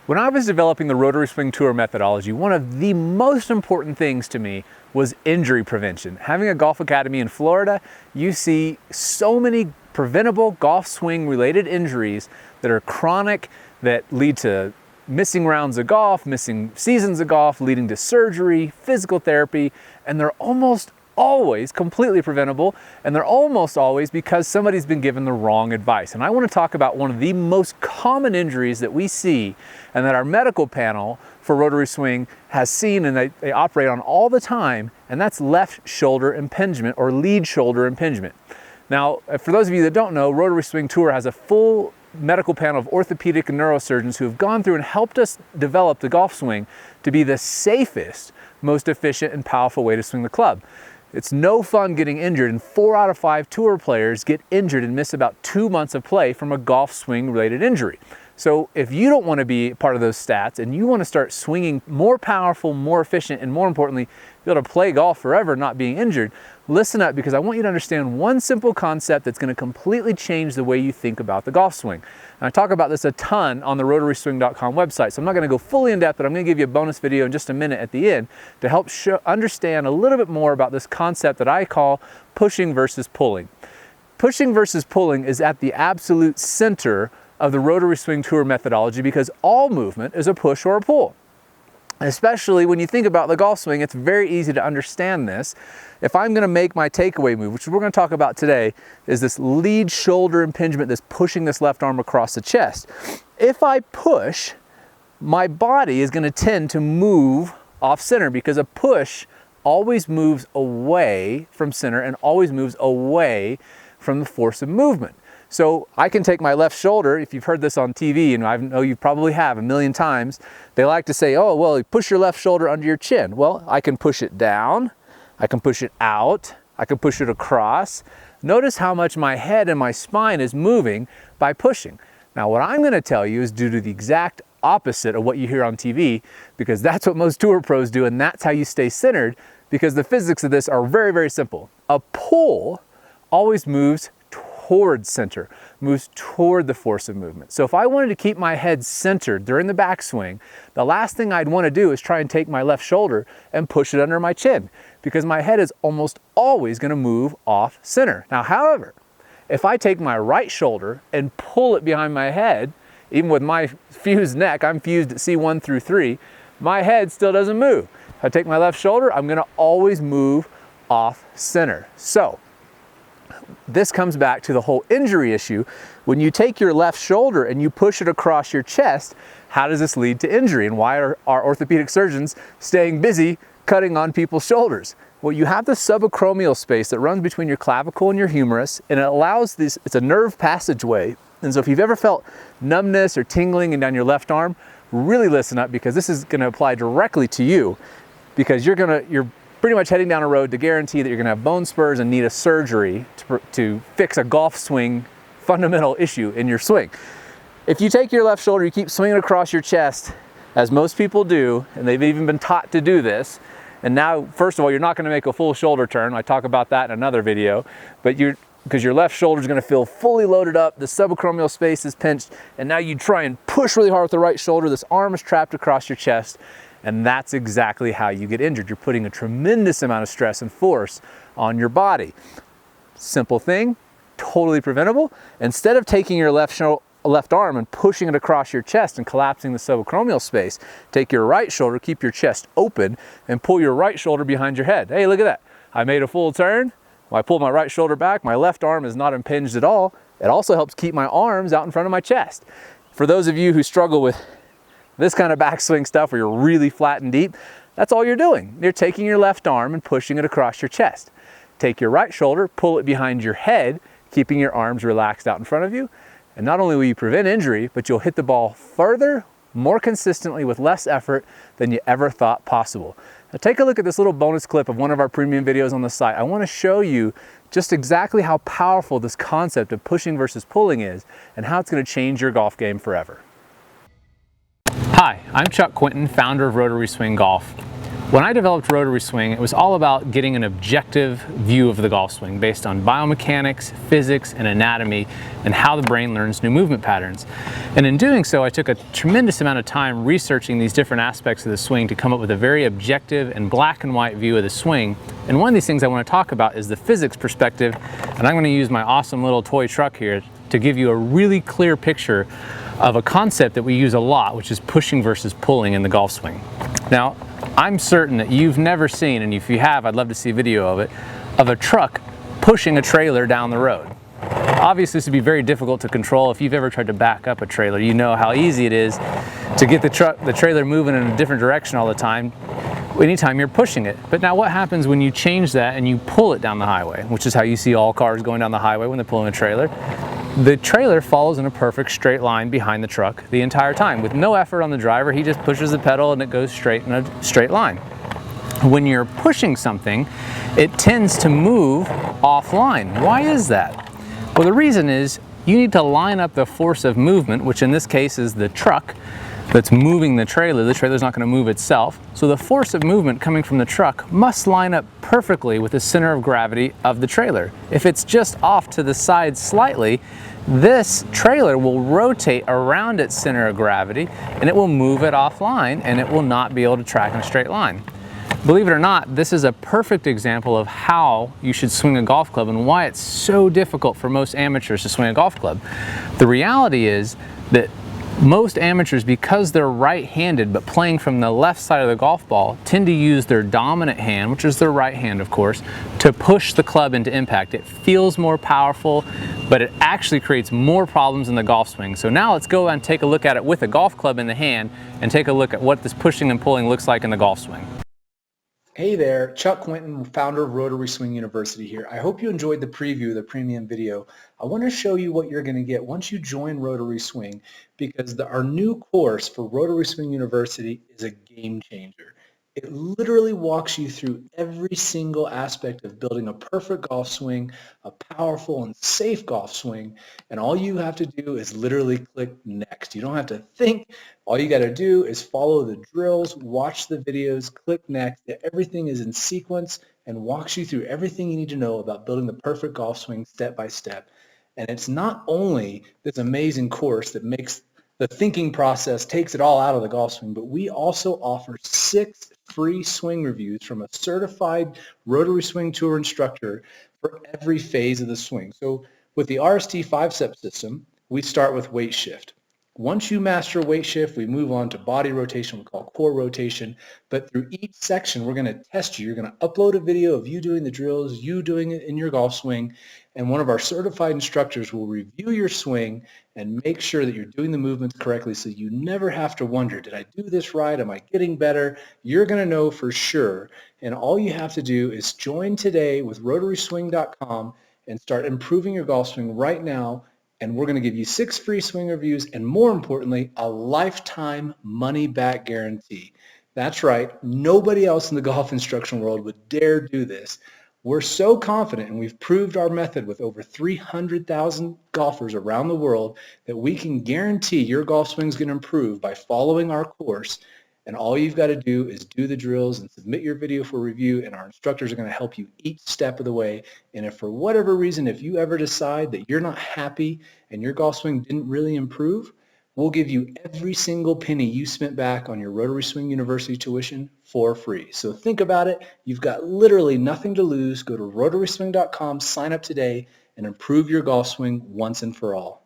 When I was developing the Rotary Swing Tour methodology, one of the most important things to me was injury prevention. Having a golf academy in Florida, you see so many preventable golf swing related injuries that are chronic, that lead to missing rounds of golf, missing seasons of golf, leading to surgery, physical therapy, and they're almost always completely preventable, and they're almost always because somebody's been given the wrong advice. And I want to talk about one of the most common injuries that we see and that our medical panel for Rotary Swing has seen and they operate on all the time, and that's left shoulder impingement or lead shoulder impingement. Now, for those of you that don't know, Rotary Swing Tour has a full medical panel of orthopedic and neurosurgeons who have gone through and helped us develop the golf swing to be the safest, most efficient and powerful way to swing the club. It's no fun getting injured, and 4 out of 5 tour players get injured and miss about 2 months of play from a golf swing related injury. So if you don't want to be part of those stats and you want to start swinging more powerful, more efficient, and more importantly, be able to play golf forever not being injured, listen up, because I want you to understand one simple concept that's going to completely change the way you think about the golf swing. And I talk about this a ton on the RotarySwing.com website, so I'm not going to go fully in depth, but I'm going to give you a bonus video in just a minute at the end to help understand a little bit more about this concept that I call pushing versus pulling. Pushing versus pulling is at the absolute center of the Rotary Swing Tour methodology because all movement is a push or a pull. Especially when you think about the golf swing, it's very easy to understand this. If I'm going to make my takeaway move, which we're going to talk about today, is this lead shoulder impingement, this pushing this left arm across the chest. If I push, my body is going to tend to move off center because a push always moves away from center and always moves away from the force of movement. So I can take my left shoulder, if you've heard this on TV, and I know you probably have a million times, they like to say, oh, well, you push your left shoulder under your chin. Well, I can push it down, I can push it out, I can push it across. Notice how much my head and my spine is moving by pushing. Now, what I'm going to tell you is due to the exact opposite of what you hear on TV, because that's what most tour pros do, and that's how you stay centered, because the physics of this are very, very simple. A pull always moves toward center, moves toward the force of movement. So if I wanted to keep my head centered during the backswing, the last thing I'd want to do is try and take my left shoulder and push it under my chin, because my head is almost always going to move off center. Now, however, if I take my right shoulder and pull it behind my head, even with my fused neck, I'm fused at C1 through 3, my head still doesn't move. If I take my left shoulder, I'm going to always move off center. So this comes back to the whole injury issue. When you take your left shoulder and you push it across your chest, how does this lead to injury? And why are our orthopedic surgeons staying busy cutting on people's shoulders? Well, you have the subacromial space that runs between your clavicle and your humerus, and it allows this, it's a nerve passageway. And so if you've ever felt numbness or tingling down your left arm, really listen up, because this is going to apply directly to you, because you're pretty much heading down a road to guarantee that you're going to have bone spurs and need a surgery to fix a golf swing fundamental issue in your swing. If you take your left shoulder, you keep swinging across your chest, as most people do, and they've even been taught to do this, and now, first of all, you're not going to make a full shoulder turn. I talk about that in another video, but because your left shoulder is going to feel fully loaded up, the subacromial space is pinched, and now you try and push really hard with the right shoulder, this arm is trapped across your chest, and that's exactly how you get injured. You're putting a tremendous amount of stress and force on your body. Simple thing, totally preventable. Instead of taking your left arm and pushing it across your chest and collapsing the subacromial space, take your right shoulder, keep your chest open, and pull your right shoulder behind your head. Hey, look at that. I made a full turn. When I pull my right shoulder back, my left arm is not impinged at all. It also helps keep my arms out in front of my chest. For those of you who struggle with this kind of backswing stuff where you're really flat and deep, that's all you're doing. You're taking your left arm and pushing it across your chest. Take your right shoulder, pull it behind your head, keeping your arms relaxed out in front of you. And not only will you prevent injury, but you'll hit the ball further, more consistently, with less effort than you ever thought possible. Now take a look at this little bonus clip of one of our premium videos on the site. I want to show you just exactly how powerful this concept of pushing versus pulling is and how it's going to change your golf game forever. Hi, I'm Chuck Quinton, founder of Rotary Swing Golf. When I developed Rotary Swing, it was all about getting an objective view of the golf swing based on biomechanics, physics, and anatomy, and how the brain learns new movement patterns. And in doing so, I took a tremendous amount of time researching these different aspects of the swing to come up with a very objective and black and white view of the swing. And one of these things I want to talk about is the physics perspective, and I'm going to use my awesome little toy truck here to give you a really clear picture of a concept that we use a lot, which is pushing versus pulling in the golf swing. Now, I'm certain that you've never seen, and if you have, I'd love to see a video of it, of a truck pushing a trailer down the road. Obviously, this would be very difficult to control. If you've ever tried to back up a trailer, you know how easy it is to get the trailer moving in a different direction all the time, anytime you're pushing it. But now what happens when you change that and you pull it down the highway, which is how you see all cars going down the highway when they're pulling a trailer? The trailer follows in a perfect straight line behind the truck the entire time with no effort on the driver. He just pushes the pedal and it goes straight in a straight line. When you're pushing something, it tends to move offline. Why is that? Well, the reason is you need to line up the force of movement, which in this case is the truck that's moving the trailer. The trailer's not going to move itself. So the force of movement coming from the truck must line up perfectly with the center of gravity of the trailer. If it's just off to the side slightly, this trailer will rotate around its center of gravity and it will move it offline and it will not be able to track in a straight line. Believe it or not, this is a perfect example of how you should swing a golf club and why it's so difficult for most amateurs to swing a golf club. The reality is that most amateurs, because they're right-handed but playing from the left side of the golf ball, tend to use their dominant hand, which is their right hand of course, to push the club into impact. It feels more powerful, but it actually creates more problems in the golf swing. So now let's go and take a look at it with a golf club in the hand and take a look at what this pushing and pulling looks like in the golf swing. Hey there, Chuck Quinton, founder of Rotary Swing University here. I hope you enjoyed the preview of the premium video. I want to show you what you're going to get once you join Rotary Swing, because our new course for Rotary Swing University is a game changer. It literally walks you through every single aspect of building a perfect golf swing, a powerful and safe golf swing, and all you have to do is literally click next. You don't have to think. All you got to do is follow the drills, watch the videos, click next. Everything is in sequence and walks you through everything you need to know about building the perfect golf swing step by step. And it's not only this amazing course that makes the thinking process, takes it all out of the golf swing, but we also offer 6 free swing reviews from a certified Rotary Swing Tour instructor for every phase of the swing. So with the RST 5-step system, we start with weight shift. Once you master weight shift, we move on to body rotation, we call core rotation. But through each section, we're going to test you. You're going to upload a video of you doing the drills, you doing it in your golf swing, and one of our certified instructors will review your swing and make sure that you're doing the movements correctly so you never have to wonder, did I do this right? Am I getting better? You're going to know for sure. And all you have to do is join today with RotarySwing.com and start improving your golf swing right now. And we're going to give you 6 free swing reviews and, more importantly, a lifetime money-back guarantee. That's right. Nobody else in the golf instruction world would dare do this. We're so confident, and we've proved our method with over 300,000 golfers around the world, that we can guarantee your golf swing is going to improve by following our course. And all you've got to do is do the drills and submit your video for review, and our instructors are going to help you each step of the way. And if for whatever reason, if you ever decide that you're not happy and your golf swing didn't really improve, we'll give you every single penny you spent back on your Rotary Swing University tuition for free. So think about it. You've got literally nothing to lose. Go to RotarySwing.com, sign up today, and improve your golf swing once and for all.